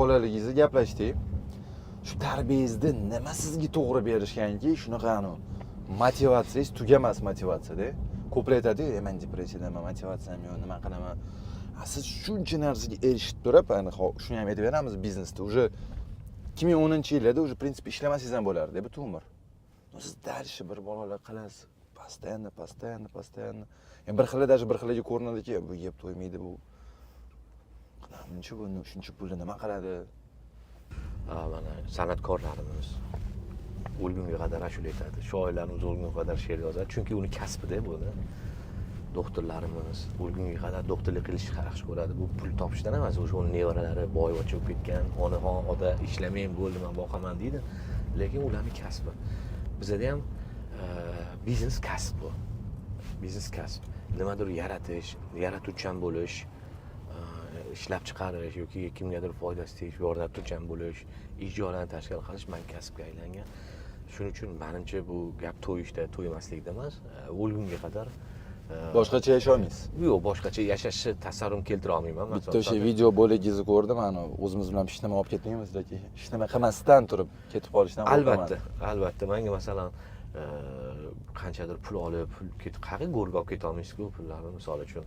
Bolaligingizni gaplashdik. Shu tarbiyangizda nima sizga to'g'ri berishganki, shunaqani motivatsiyangiz tugamas motivatsiyada. Ko'plar aytadi, "Men depressiyadaman, motivatsiyam yo'q, nima qilaman?" Siz shuncha narsaga erishib turib, shuni ham aytib beramiz biznesda. Уже 2010-yillarda уже prinsip ishlamasangiz ham bo'lardi, butun umr. Siz dальше bir bolalar qilasiz. Постоянно. Yani bir xil даже bir xilga ko'rinadiki, bu yeb to'ymaydi bu. Qancha bu shuncha pulni nima qiladi? Mana san'atkorlarimiz o'lgunga qadar ashula aytadi, shoirlarimiz o'lgunga qadar she'r yozadi, chunki uni kasbida buni. Doktorlarimiz o'lgunga qadar doktorlik qilishni yaxshi ko'radi. Bu pul topishdan emas, o'sha uni nevaralari boyvachcha bo'lib ketgan, onaxon oda ishlamayman bo'ldi, men boqaman deydi. Lekin ularning kasbi. Bizda ham biznes kasb bu. Biznes kasb. Nimadir yaratish, yaratuvchan bo'lish, ishlab chiqarish yoki kimgadir foydasi tegish, yordamchi bo'lish, ijodlarni tashkil qilish men kasbga aylangan. Shuning uchun menimcha bu gap to'yishda, to'ymaslikda emas, o'lgunga qadar Boshqacha yashay olmaysiz. yo'q, boshqacha yashashni tasavvur keltira olmayman. Bitta o'sha video bo'lagingizni ko'rdim, o'zimiz bilan hech nima olib ketmaymiz yoki hech nima qilmasdan turib ketib qolishdan qo'rqaman. Albatta. Menga masalan qanchadir pul olib, qayerga go'rga olib keta olmaysiz-ku pullarni, misol uchun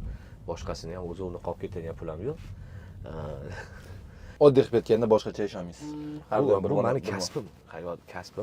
boshqasini ham o'zi uni olib ketadigan pulim yo'q. Oddiy qilib aytganda boshqacha yashay olmaysiz. Bu meni kasbim, hayot kasbim.